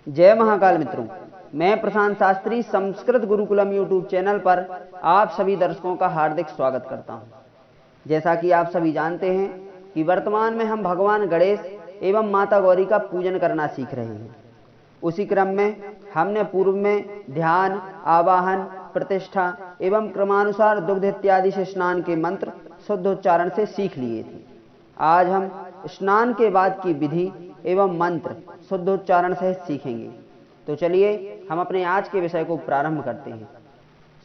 जय महाकाल मित्रों, मैं प्रशांत शास्त्री संस्कृत गुरुकुलम यूट्यूब चैनल पर आप सभी दर्शकों का हार्दिक स्वागत करता हूं। जैसा कि आप सभी जानते हैं कि वर्तमान में हम भगवान गणेश एवं माता गौरी का पूजन करना सीख रहे हैं। उसी क्रम में हमने पूर्व में ध्यान, आवाहन, प्रतिष्ठा एवं क्रमानुसार दुग्ध इत्यादि से स्नान के मंत्र शुद्धोच्चारण से सीख लिए थे। आज हम स्नान के बाद की विधि एवं मंत्र शुद्धोच्चारण सहित सीखेंगे। तो चलिए हम अपने आज के विषय को प्रारंभ करते हैं।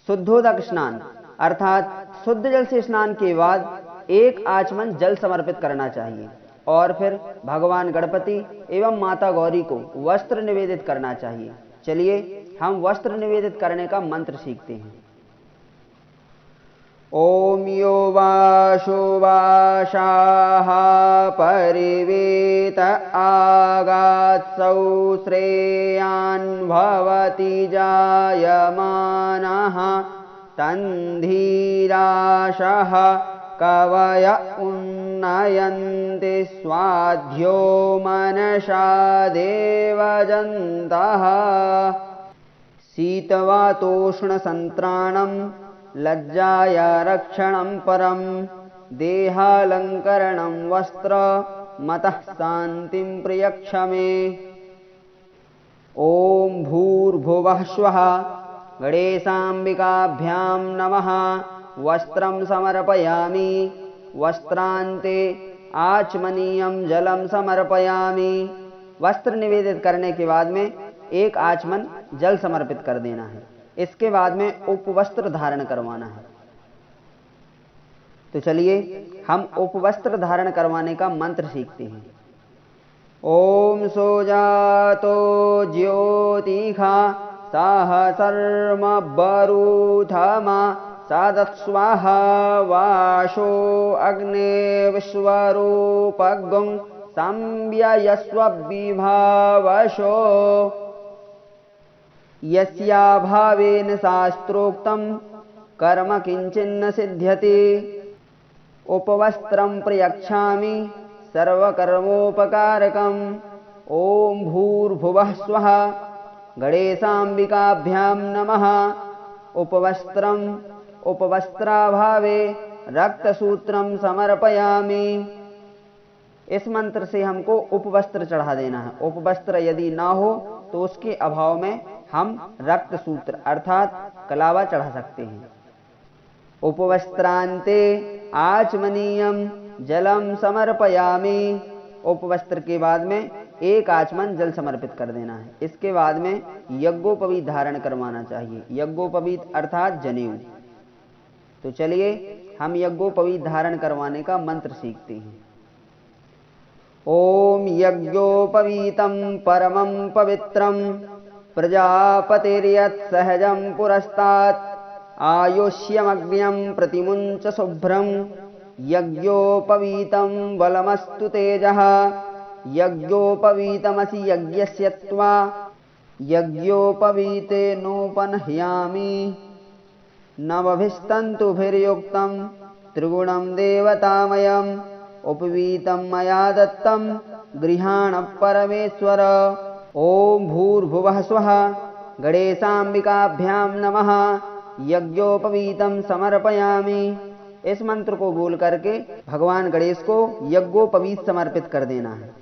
शुद्धोदक स्नान अर्थात शुद्ध जल से स्नान के बाद एक आचमन जल समर्पित करना चाहिए और फिर भगवान गणपति एवं माता गौरी को वस्त्र निवेदित करना चाहिए। चलिए हम वस्त्र निवेदित करने का मंत्र सीखते हैं। ओम यो वाशुवाशाः परिवेत आगात्सौ श्रेयान् भवति जायमानः तन्धीराशः कवय उन्नयन्ति स्वाध्यो मनसा देवजन्तः शीतवातोष्णसन्त्राणं लज्जाया रक्षणं परं देहालंकरणं वस्त्र मतः शांतिं प्रियक्षमे। ओम भूर्भुवः स्वः गणेशाम्बिकाभ्यां नमः। वस्त्रं समर्पयामि वस्त्रान्ते आचमनीयं जलं समर्पयामि। वस्त्र निवेदित करने के बाद में एक आचमन जल समर्पित कर देना है। इसके बाद में उपवस्त्र धारण करवाना है। तो चलिए हम उपवस्त्र धारण करवाने का मंत्र सीखते हैं। ओम सोजातो ज्योतिषा सहसर्म बरूथमा सादत्स्वाहा वाशो अग्ने विश्वरूपगुं संव्ययस्वविभावशो यस्याभावेन शास्त्रोक्तं कर्म किंचिन्न सिद्ध्यति। उपवस्त्रं प्रयच्छामि सर्वकर्मोपकारकम्। ओम भूर्भुवः स्वः गणेशाम्बिकाभ्यां नमः। उपवस्त्रं उपवस्त्राभावे रक्तसूत्रं समर्पयामि। इस मंत्र से हमको उपवस्त्र चढ़ा देना है। उपवस्त्र यदि ना हो तो उसके अभाव में हम रक्त सूत्र अर्थात कलावा चढ़ा सकते हैं। उपवस्त्रांते आचमनीयम जलम समर्पयामि। उपवस्त्र के बाद में एक आचमन जल समर्पित कर देना है। इसके बाद में यज्ञोपवीत धारण करवाना चाहिए। यज्ञोपवीत अर्थात जनेऊ। तो चलिए हम यज्ञोपवीत धारण करवाने का मंत्र सीखते हैं। ओम यज्ञोपवीतं परमं पवित्रं प्रजापतिर्यत् सहजं पुरस्तात् आयुष्यमग्न्यं प्रतिमुञ्च शुभ्रं यज्ञोपवीतं बलमस्तु तेजः यज्ञोपवीतमसि यज्ञस्य त्वा यज्ञोपवीते नोपनह्यामि नवभिस्तन्तुभिर्युक्तं त्रिगुणं देवतामयम् उपवीतं मया दत्तं गृहाण परमेश्वर। ओम भूर्भुवः स्वः गणेशाम्बिकाभ्यां नमः। यज्ञोपवीतं समर्पयामि। इस मंत्र को बोल करके भगवान गणेश को यज्ञोपवीत समर्पित कर देना है।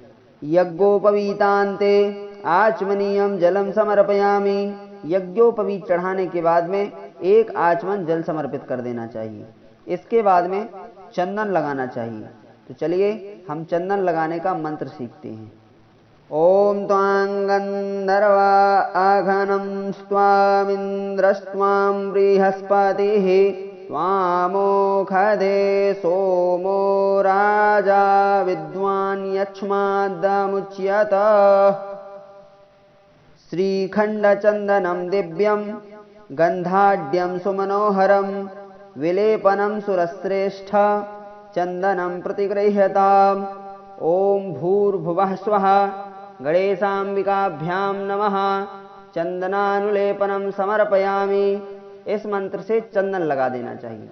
यज्ञोपवीतान्ते आचमनीयं जलम समर्पयामि। यज्ञोपवीत चढ़ाने के बाद में एक आचमन जल समर्पित कर देना चाहिए। इसके बाद में चंदन लगाना चाहिए। तो चलिए हम चंदन लगाने का मंत्र सीखते हैं। ओम त्वां गंधर्वा आघनं स्वामिन्द्रस्त्वां बृहस्पतिः त्वामोखधे सोमो राजा विद्वान् यक्ष्मादमुच्यत। श्रीखण्डचन्दनं दिव्यं गन्धाढ्यं सुमनोहरं विलेपनं सुरश्रेष्ठ चंदनं प्रतिगृह्यताम्। ओम भूर्भुवः स्वः गणेशाम्बिकाभ्यां नमः। चंदनानुलेपनं समर्पयामि। इस मंत्र से चंदन लगा देना चाहिए।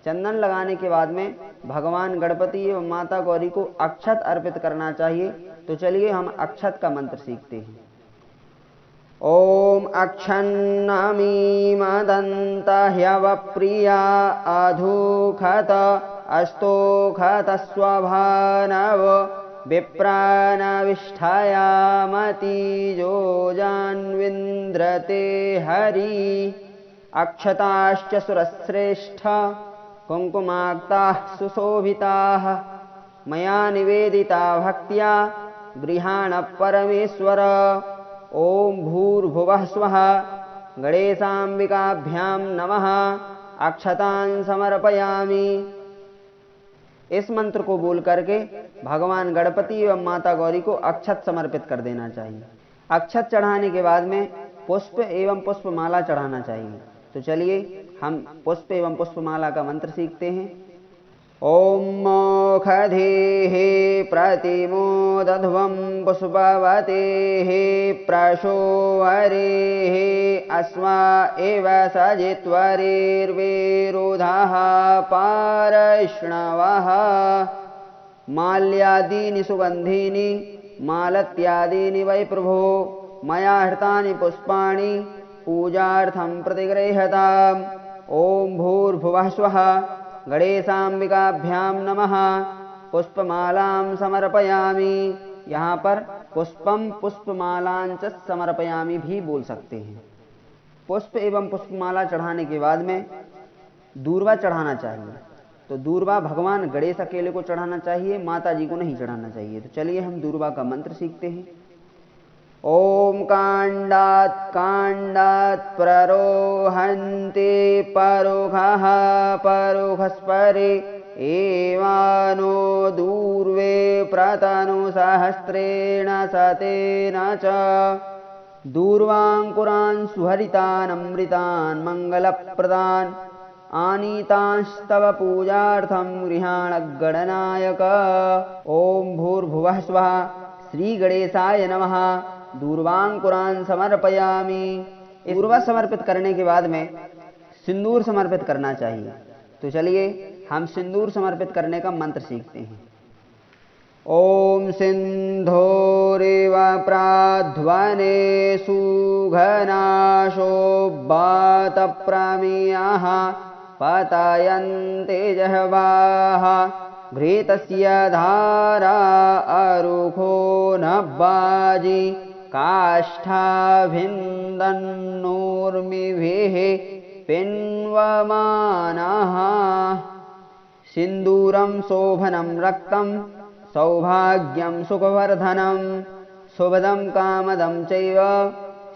चंदन लगाने के बाद में भगवान गणपति एवं माता गौरी को अक्षत अर्पित करना चाहिए। तो चलिए हम अक्षत का मंत्र सीखते हैं। ॐ अक्षन्नामी मदन्त ह्यवप्रिया अधूखत अस्तोखत स्वभानव विप्रानविष्ठायामतीजो जान्विन्द्रते हरि अक्षताश्च सुरश्रेष्ठ कुङ्कुमाक्ताः सुशोभिताः मया निवेदिता भक्त्या गृहाण परमेश्वर। ॐ भूर्भुवः स्वः गणेशाम्बिकाभ्यां नमः अक्षतान् समर्पयामि। इस मंत्र को बोल करके भगवान गणपति एवं माता गौरी को अक्षत समर्पित कर देना चाहिए। अक्षत चढ़ाने के बाद में पुष्प एवं पुष्पमाला चढ़ाना चाहिए। तो चलिए हम पुष्प एवं पुष्पमाला का मंत्र सीखते हैं। ॐ मोखधेः प्रतिमोदध्वं पुष्पवतेः प्रशोवरेः अस्वा एव सजित्वरेर्विरुधः पारैष्णवः माल्यादीनि सुगन्धीनि मालत्यादीनि वै प्रभो मया हृतानि पुष्पाणि पूजार्थं प्रतिगृह्यताम्। ॐ भूर्भुवः स्वः गणेशाम्बिकाभ्यां नमः पुष्पमालां समर्पयामि। यहाँ पर पुष्पम पुष्पमालांच समर्पयामि भी बोल सकते हैं। पुष्प एवं पुष्पमाला चढ़ाने के बाद में दूर्वा चढ़ाना चाहिए। तो दूर्वा भगवान गणेश अकेले को चढ़ाना चाहिए, माता जी को नहीं चढ़ाना चाहिए। तो चलिए हम दूर्वा का मंत्र सीखते हैं। ॐ काण्डात् काण्डात् प्ररोहन्ति परुखः परुखस्परे एवानो दूर्वे प्रतनुसहस्रेण शतेन च दूर्वाङ्कुरान् सुहरितान् अमृतान् मङ्गलप्रदान् आनीतांस्तव पूजार्थं गृहाण गणनायक। ॐ भूर्भुवः स्वः श्री गणेशाय नमः दूर्वांकुरान् समर्पयामि। दूर्वा समर्पित करने के बाद में सिंदूर समर्पित करना चाहिए। तो चलिए हम सिंदूर समर्पित करने का मंत्र सीखते हैं। ॐ सिन्धोरिव प्राध्वने सुघनाशोभात प्रमियः पतयन्ते जह्वाः घृतस्य धारा अरुखो नब्बाजि काष्ठाभिन्दन्नूर्मिभिः पिन्वमानः सिन्दूरं शोभनं रक्तं सौभाग्यं सुखवर्धनं शुभदं कामदं चैव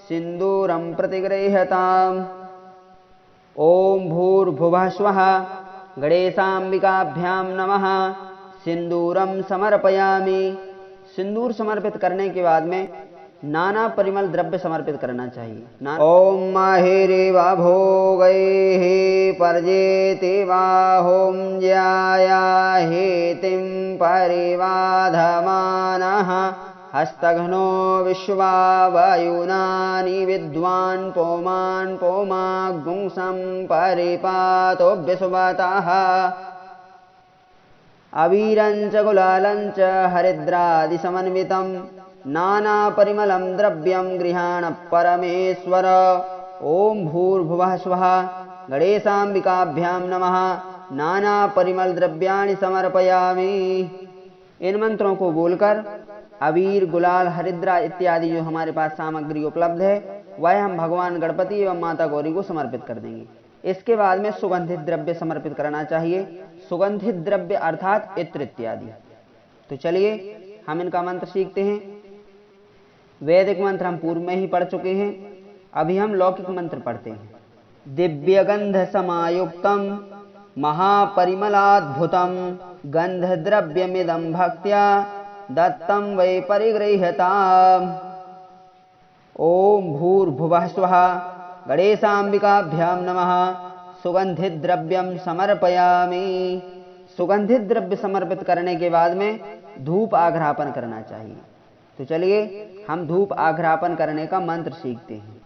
सिन्दूरं प्रतिगृह्यताम्। ॐ भूर्भुवः स्वः गणेशाम्बिकाभ्यां नमः सिन्दूरं समर्पयामि। सिंदूर समर्पित करने के बाद में नाना परिमल द्रव्य समर्पित करना चाहिए। ॐ माहिरिव भोगैः पर्जेति बाहुं ज्यायाहेतिं परिवाधमानः हस्तघ्नो विश्वावयुनानि विद्वान् पोमान् पोमाग्गुंसं परिपातोऽभ्यसुवतः अबीरञ्च गुलालञ्च हरिद्रादिसमन्वितं नानापरिमलं द्रव्यं गृहाण परमेश्वर। ॐ भूर्भुवः स्वः गणेशाम्बिकाभ्यां नमः नानापरिमल द्रव्याणि समर्पयामि। इन मंत्रों को बोलकर अबीर गुलाल हरिद्रा इत्यादि जो हमारे पास सामग्री उपलब्ध है वह हम भगवान गणपति एवं माता गौरी को समर्पित कर देंगे। इसके बाद में सुगंधित द्रव्य समर्पित करना चाहिए। सुगंधित द्रव्य अर्थात इत्र इत्यादि। तो चलिए हम इनका मंत्र सीखते हैं। वैदिक मंत्र हम पूर्व में ही पढ़ चुके हैं, अभी हम लौकिक मंत्र पढ़ते हैं। दिव्य गंध समायुक्तम महापरिमलाद्भुतम गंधद्रव्यमिदं भक्त्या दत्तं वै परिगृह्यताम्। ॐ भूर्भुवः स्वः गणेशाम्बिकाभ्यां नमः सुगंधित द्रव्यम समर्पयामि। सुगंधित द्रव्य समर्पित करने के बाद में धूप आघ्रापन करना चाहिए। तो चलिए हम धूप आघ्रापन करने का मंत्र सीखते हैं।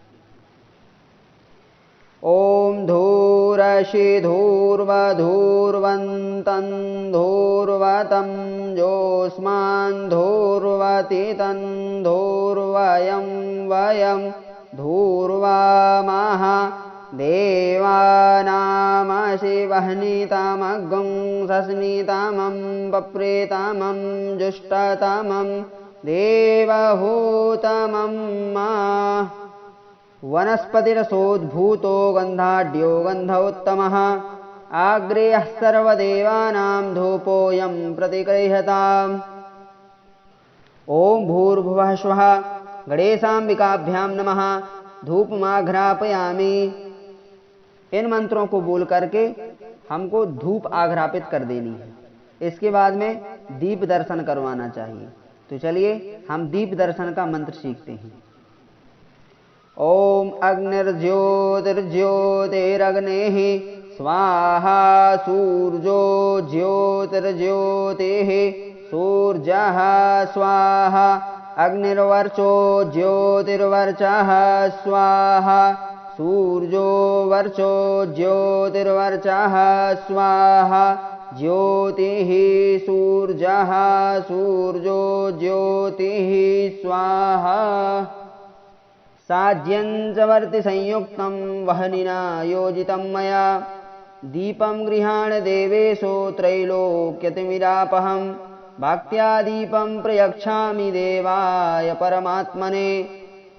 ॐ धूरशि धूर्वधूर्वन्तं धूर्वतं जोस्मान् धूर्वति तं धूर्वयं वयं धूर्वामाः देवानामशिवह्नितामग्गं सस्नितामं पप्रेतामं जुष्टतमं देवहूतमं मा वनस्पतिरसोद्भूतो गन्धाढ्यो गन्धोत्तमः आग्रेयः सर्वदेवानां धूपोऽयं प्रतिगृह्यताम्। ओम भूर्भुवः स्वः गणेशाम्बिकाभ्यां नमः धूपमाघ्रापयामि। इन मंत्रों को बोल करके हमको धूप आघ्रापित कर देनी है। इसके बाद में दीप दर्शन करवाना चाहिए। तो चलिए हम दीप दर्शन का मंत्र सीखते हैं। ओम अग्निर्ज्योतिर्ज्योतिरग्नेः स्वाहा सूर्यो ज्योतिर्ज्योतिः सूर्यः स्वाहा अग्निर्वर्चो ज्योतिर्वर्चः स्वाहा सूर्यो वर्चो ज्योतिर्वर्चः स्वाहा ज्योतिः सूर्यः सूर्यो ज्योतिः स्वाहा साज्यं च वर्ति संयुक्तं वह्निना योजितं मया दीपं गृहाण देवेशो त्रैलोक्यतिमिरापहम् भक्त्या दीपं प्रयच्छामि देवाय परमात्मने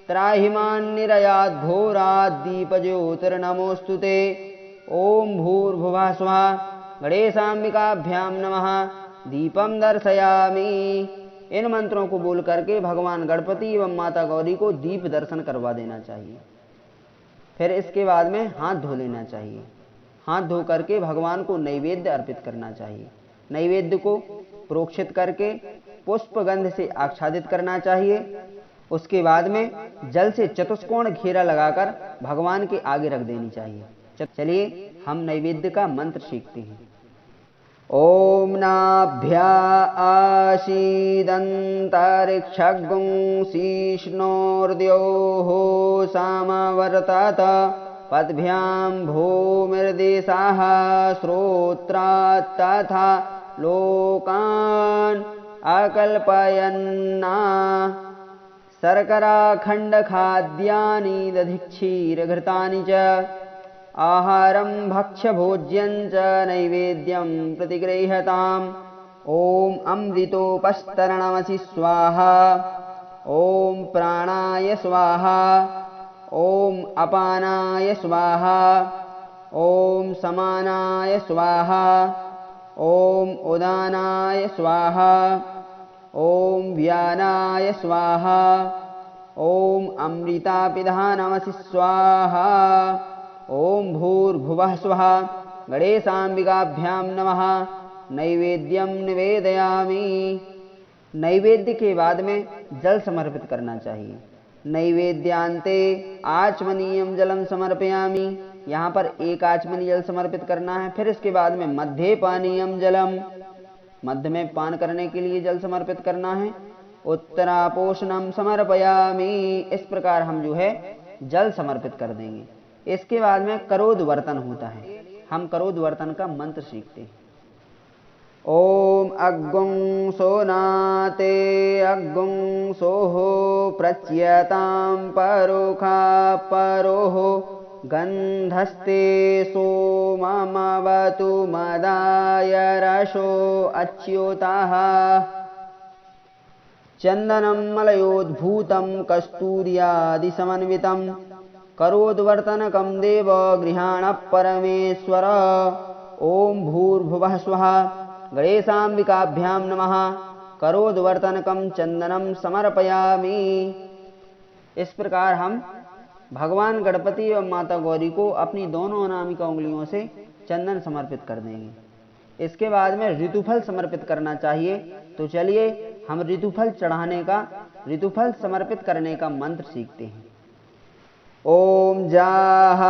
त्राहि मां निरयाद् घोराद् दीपज्योतिर्नमोऽस्तु ते। ओम भूर्भुवः स्वः गणेशाम्बिकाभ्यां नमः दीपं दर्शयामि। इन मंत्रों को बोल करके भगवान गणपति एवं माता गौरी को दीप दर्शन करवा देना चाहिए। फिर इसके बाद में हाथ धो लेना चाहिए। हाथ धो करके भगवान को नैवेद्य अर्पित करना चाहिए। नैवेद्य को प्रोक्षित करके पुष्पगंध से आच्छादित करना चाहिए। उसके बाद में जल से चतुष्कोण घेरा लगाकर भगवान के आगे रख देनी चाहिए। चलिए हम नैवेद्य का मंत्र सीखते हैं। ओम नाभ्या आशीदन्तरिक्षगुं शीष्णोर्द्योः सामवर्तत पद्भ्यां भूमिर्देशाः श्रोत्रात् तथा लोकान् अकल्पयन्ना शर्कराखण्डखाद्यानि दधिक्षीरघृतानि च आहारं भक्ष्यभोज्यं च नैवेद्यं प्रतिगृह्यताम्। ओम अमृतोपस्तरणमसि स्वाहा ओम प्राणाय स्वाहा ओम अपानाय स्वाहा ओम समानाय स्वाहा ओम उदानाय स्वाहा ओम व्यानाय स्वाहा ओम अमृतापिधानमसि स्वाहा। ओम भूर्भुवः स्वः गणेशाम्बिकाभ्यां नमः नैवेद्यं निवेदयामि। नैवेद्य के बाद में जल समर्पित करना चाहिए। नैवेद्यांते आचमनीयं जलम समर्पयामि। यहाँ पर एक आचमनी जल समर्पित करना है। फिर इसके बाद में मध्य पानीयम जलम, मध्य में पान करने के लिए जल समर्पित करना है। उत्तरापोषणम समर्पयामि। इस प्रकार हम जो है जल समर्पित कर देंगे। इसके बाद में करोद्वर्तन होता है। हम करोद्वर्तन का मंत्र सीखते हैं। ओम अग्गुं सोनाते अग्गुं सोहो प्रच्यतां परोखा परोः गन्धस्ते सोममवतु मदाय रसो अच्युताः चन्दनं मलयोद्भूतं कस्तूर्यादिसमन्वितं करोद्वर्तनकं देव गृहाण परमेश्वर। ओम भूर्भुवः स्वः गणेशाम्बिकाभ्यां नमः करोद्वर्तनकं चंदनम समर्पयामि। इस प्रकार हम भगवान गणपति एवं माता गौरी को अपनी दोनों अनामिका उंगलियों से चंदन समर्पित कर देंगे। इसके बाद में ऋतुफल समर्पित करना चाहिए। तो चलिए हम ऋतुफल समर्पित करने का मंत्र सीखते हैं। ओम जाः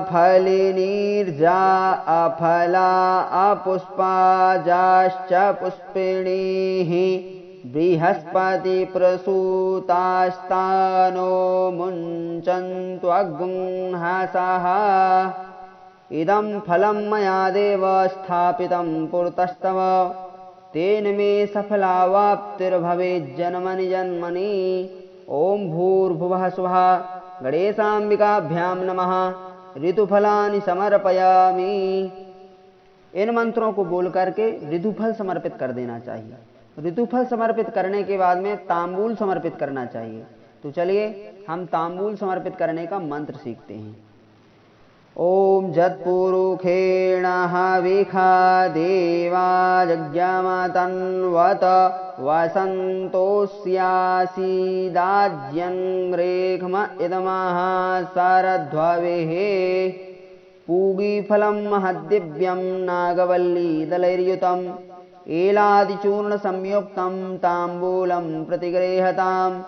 फलिनीर्जा अफला अपुष्पा जाश्च पुष्पिणीः बृहस्पति प्रसूतास्तानो मुञ्चन्तु अग्निहासः। इदं फलं मया देव स्थापितं पुरतस्तव तेन मे सफलावाप्तिर्भवेत् जन्मनि जन्मनि। ओम भूर्भुवः स्वः गणेशाम्बिकाभ्यां नमः ऋतुफलानि समर्पयामि। इन मंत्रों को बोल करके ऋतुफल समर्पित कर देना चाहिए। ऋतुफल समर्पित करने के बाद में तांबूल समर्पित करना चाहिए। तो चलिए हम तांबूल समर्पित करने का मंत्र सीखते हैं। ओम जत्पुरुषेण हविखा देवा यज्ञमतन्वत वसन्तोऽस्यासीदाज्यं रेक्ष्म इदमः शरध्ववेः पूगीफलं महद्दिव्यं नागवल्लीदलैर्युतम् एलादिचूर्ण संयुक्तं तांबूलं प्रतिगृह्यताम्।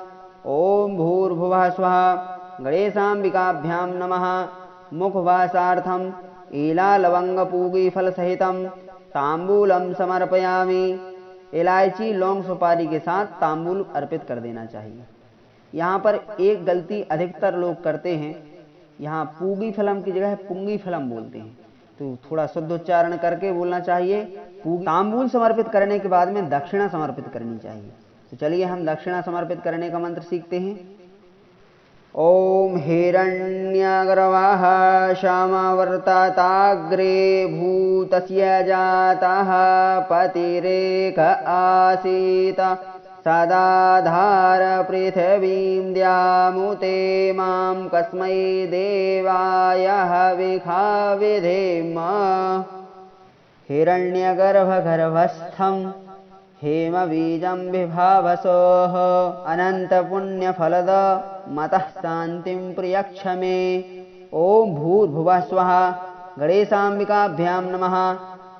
ओम भूर्भुवः स्वः गणेशाम्बिकाभ्यां नमः मुखवासार्थम एलालवंगपूगीफल सहितम तांबूलम समर्पयामि। इलायची लौंग सुपारी के साथ तांबूल अर्पित कर देना चाहिए। यहाँ पर एक गलती अधिकतर लोग करते हैं, यहाँ पूगी फलम की जगह पुंगी फलम बोलते हैं, तो थोड़ा शुद्ध उच्चारण करके बोलना चाहिए। तांबूल समर्पित करने के बाद में दक्षिणा समर्पित करनी चाहिए। तो चलिए हम दक्षिणा समर्पित करने का मंत्र सीखते हैं। ओम हिरण्यगर्वः क्षमवर्तताग्रे भूतस्य जातः पतिरेक आसीत सदाधार पृथिवीं द्यामुते मां कस्मै देवाय हविखा विधेम। हिरण्यगर्भगर्भस्थं हेमबीजं विभावसोः अनन्तपुण्यफलद मतः शान्तिं प्रियक्ष मे। ओम भूर्भुवः स्वः गणेशाम्बिकाभ्यां नमः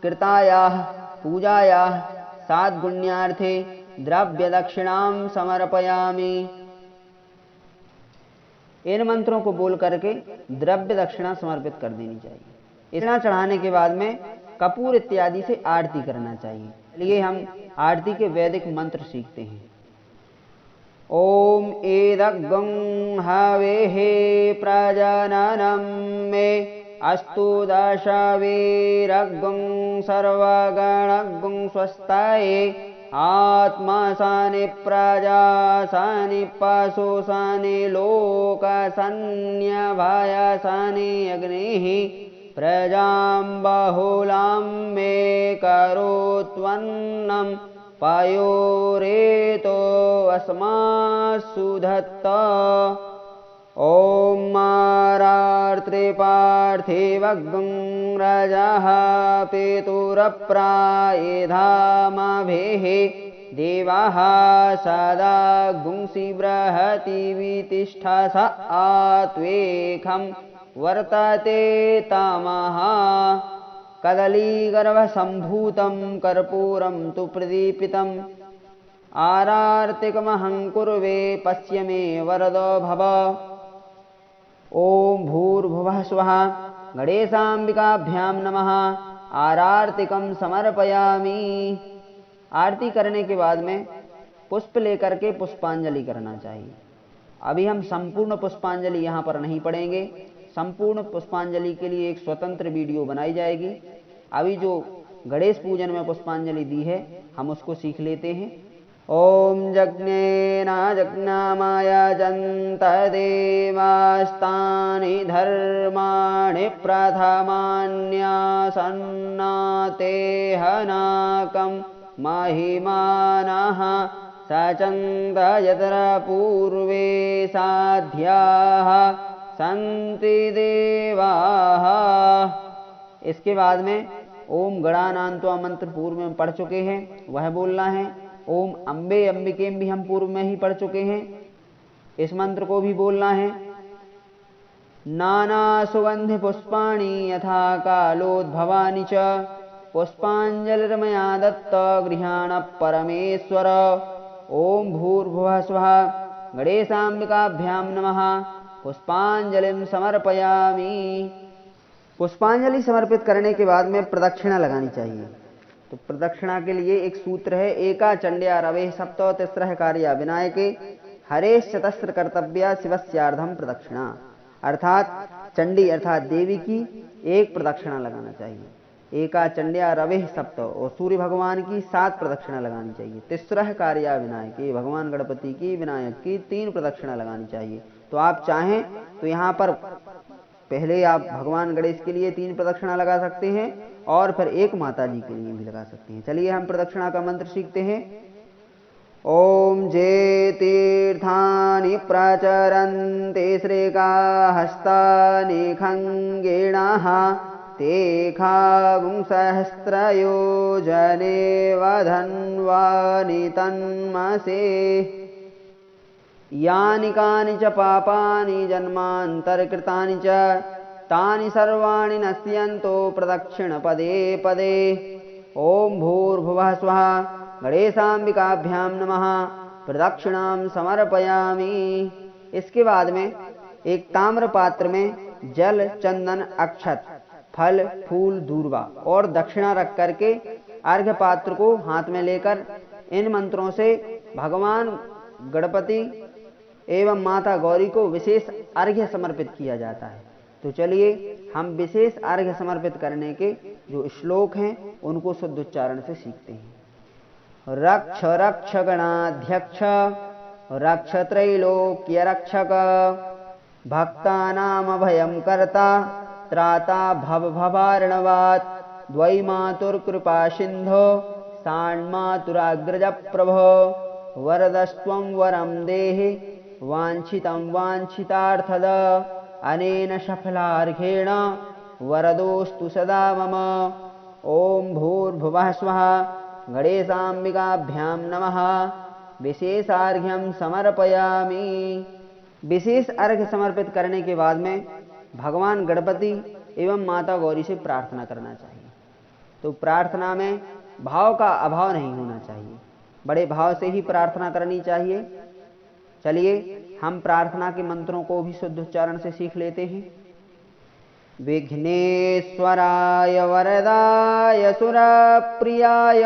कृतायाः पूजायाः साद्गुण्यार्थे द्रव्यदक्षिणां समर्पयामि। इन मंत्रों को बोल करके द्रव्य दक्षिणा समर्पित कर देनी चाहिए। इतना चढ़ाने के बाद में कपूर इत्यादि से आरती करना चाहिए। चलिए हम आरती के वैदिक मंत्र सीखते हैं। ओम एदग्गं हवेः प्रजननं मे अस्तु दशवीरग्गं सर्वगणग्गं स्वस्ताये आत्मासानि प्रजासानि पशुसानि लोकसन्न्यभयसानि अग्निः प्रजां बहुलां मे करोत्वन्नं पयोरेतो अस्मासु धत्त। ओम मारार्त्रिपार्थिवग्गं रजः पितुरप्रायेधामभिः देवाः सदा गुंसि बृहति वितिष्ठा स आत्वेखं वर्तते तमः। कदलीगर्भसम्भूतं कर्पूरं तु प्रदीपितम् आरार्तिकमहं कुर्वे पश्य मे वरदो भव। ओम भूर्भुवः स्वः गणेशाम्बिकाभ्यां नमः आरार्तिकं समर्पयामि। आरती करने के बाद में पुष्प लेकर के पुष्पांजलि करना चाहिए। अभी हम संपूर्ण पुष्पांजलि यहाँ पर नहीं पढ़ेंगे। संपूर्ण पुष्पांजलि के लिए एक स्वतंत्र वीडियो बनाई जाएगी। अभी जो गणेश पूजन में पुष्पांजलि दी है हम उसको सीख लेते हैं। ओम यज्ञेन यज्ञमयजन्त देवास्तानि धर्माणि प्रथमान्यासन्नाते हनाकं महिमानः सचन्द यत्र पूर्वे साध्याः सन्ति देवाः। इसके बाद में ओम गणानान्त्वा मंत्र पूर्व में पढ़ चुके हैं, वह बोलना है। ओम अम्बे अंबिके भी हम पूर्व में ही पढ़ चुके हैं, इस मंत्र को भी बोलना है। नाना सुगंधि पुष्पाणि यथा कालोद्भवानि च पुष्पांजलिर्मया दत्त गृहाण परमेश्वर। ओम भूर्भुवः स्वः गणेशाम्बिकाभ्यां नमः पुष्पांजलिं समर्पयामि। पुष्पांजलि समर्पित करने के बाद में प्रदक्षिणा लगानी चाहिए। तो प्रदक्षिणा के लिए एक सूत्र है, एका चंड्या रवे सप्तो तिस्रः कार्या विनायके हरेश चतस्र कर्तव्या शिवस्यार्धम प्रदक्षिणा। अर्थात चंडी अर्थात देवी की एक प्रदक्षिणा लगाना चाहिए। एका चंड्या रवे सप्त, और सूर्य भगवान की 7 प्रदक्षिणा लगानी चाहिए। तिस्रह कार्या विनायक, ये भगवान गणपति की विनायक की 3 प्रदक्षिणा लगानी चाहिए। तो आप चाहें तो यहाँ पर पहले आप भगवान गणेश के लिए 3 प्रदक्षिणा लगा सकते हैं और फिर एक माता जी के लिए भी लगा सकते हैं। चलिए हम प्रदक्षिणा का मंत्र सीखते हैं। ओम जे तीर्थानि प्रचरन्ते श्रीकाहस्तानि खङ्गेणाः ते खागुंसहस्रयोजने वधन्वानि तन्मसे। यानि कानि च पापानि जन्मान्तरकृतानि च तानि सर्वाणि नश्यन्तो प्रदक्षिण पदे पदे। ओम भूर्भुवः स्वः गणेशाम्बिकाभ्यां नमः प्रदक्षिणां समर्पयामि। इसके बाद में एक ताम्र पात्र में जल, चंदन, अक्षत, फल, फूल, दूर्वा और दक्षिणा रख करके अर्घ्य पात्र को हाथ में लेकर इन मंत्रों से भगवान गणपति एवं माता गौरी को विशेष अर्घ्य समर्पित किया जाता है। तो चलिए हम विशेष अर्घ्य समर्पित करने के जो श्लोक हैं उनको शुद्ध उच्चारण से सीखते हैं। रक्ष रक्ष गणाध्यक्ष रक्ष त्रैलोक्य रक्षक भक्तानाम भयं कर्ता त्राता भव भवार्णवात् द्वैमातुर्कृपा सिन्धो षाण्मातुराग्रज प्रभो वरदस्त्वं वरं देहि वाञ्छितं वाञ्छितार्थद अनेन सफलार्घेण वरदोस्तु सदा मम। ओम भूर्भुवः स्वः गणेशाम्बिकाभ्यां नमः विशेषार्घ्यं समर्पयामि। विशेष अर्घ्य समर्पित करने के बाद में भगवान गणपति एवं माता गौरी से प्रार्थना करना चाहिए। तो प्रार्थना में भाव का अभाव नहीं होना चाहिए, बड़े भाव से ही प्रार्थना करनी चाहिए। चलिए हम प्रार्थना के मंत्रों को भी शुद्ध उच्चारण से सीख लेते हैं। विघ्नेश्वराय वरदाय सुरप्रियाय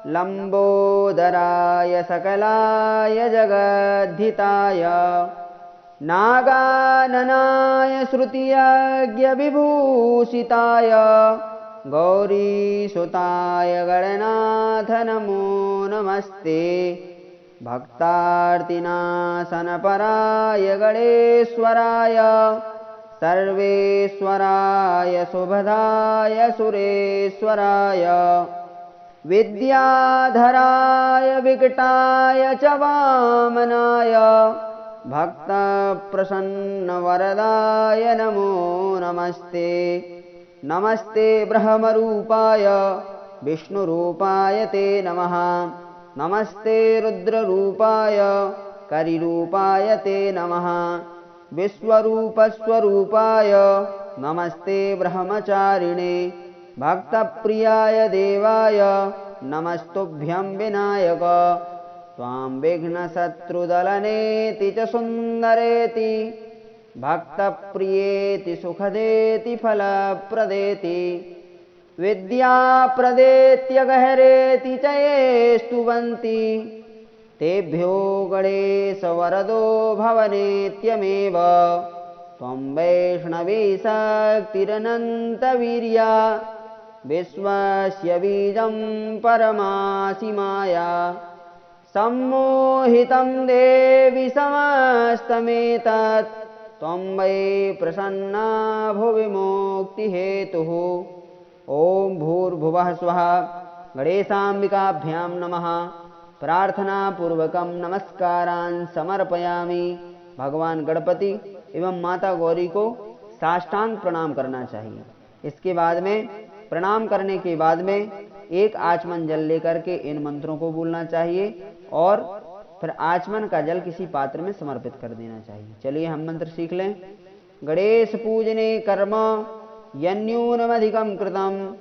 लंबोदराय सकलाय जगद्धिताय नागाननाय श्रुतियज्ञ विभूषिताय गौरीसुताय गणनाथ नमो नमस्ते। भक्तार्तिनाशनपराय गणेश्वराय सर्वेश्वराय सुभदाय सुरेश्वराय विद्याधराय विकटाय च वामनाय भक्तप्रसन्नवरदाय नमो नमस्ते। नमस्ते ब्रह्मरूपाय विष्णुरूपाय ते नमः। नमस्ते रुद्ररूपाय करिरूपाय ते नमः। विश्वरूपस्वरूपाय नमस्ते ब्रह्मचारिणे भक्तप्रियाय देवाय नमस्तुभ्यं विनायक। त्वां विघ्नशत्रुदलनेति च सुन्दरेति भक्तप्रियेति सुखदेति फलप्रदेति विद्याप्रदेत्य गहरेति च ये स्तुवन्ति तेभ्यो गणेश वरदो भवनेत्यमेव। त्वं वैष्णवी शक्तिरनन्तवीर्या विश्वस्य बीजं परमासि माया सम्मोहितं देवि समस्तमेतत् त्वं वै प्रसन्ना भुवि मुक्तिहेतुः। ओम भूर्भुवः स्वः गणेशाम्बिकाभ्यां नमः प्रार्थना पूर्वकं नमस्कारान् समर्पयामि। भगवान गणपति एवं माता गौरी को साष्टांग प्रणाम करना चाहिए। इसके बाद में प्रणाम करने के बाद में एक आचमन जल लेकर के इन मंत्रों को बोलना चाहिए और फिर आचमन का जल किसी पात्र में समर्पित कर देना चाहिए। चलिए हम मंत्र सीख लें। गणेश पूजने कर्म यन्यूनमधिकं कृतं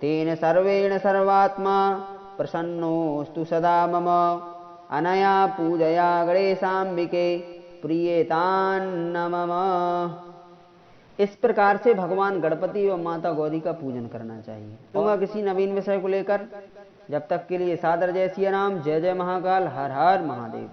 तेन सर्वेण सर्वात्मा प्रसन्नोऽस्तु सदा मम। अनया पूजया गणेशाम्बिके प्रियेतान्न मम। इस प्रकार से भगवान गणपति व माता गौरी का पूजन करना चाहिए। दूंगा किसी नवीन विषय को लेकर, जब तक के लिए सादर जय सिया राम, जय जय महाकाल, हर हर महादेव।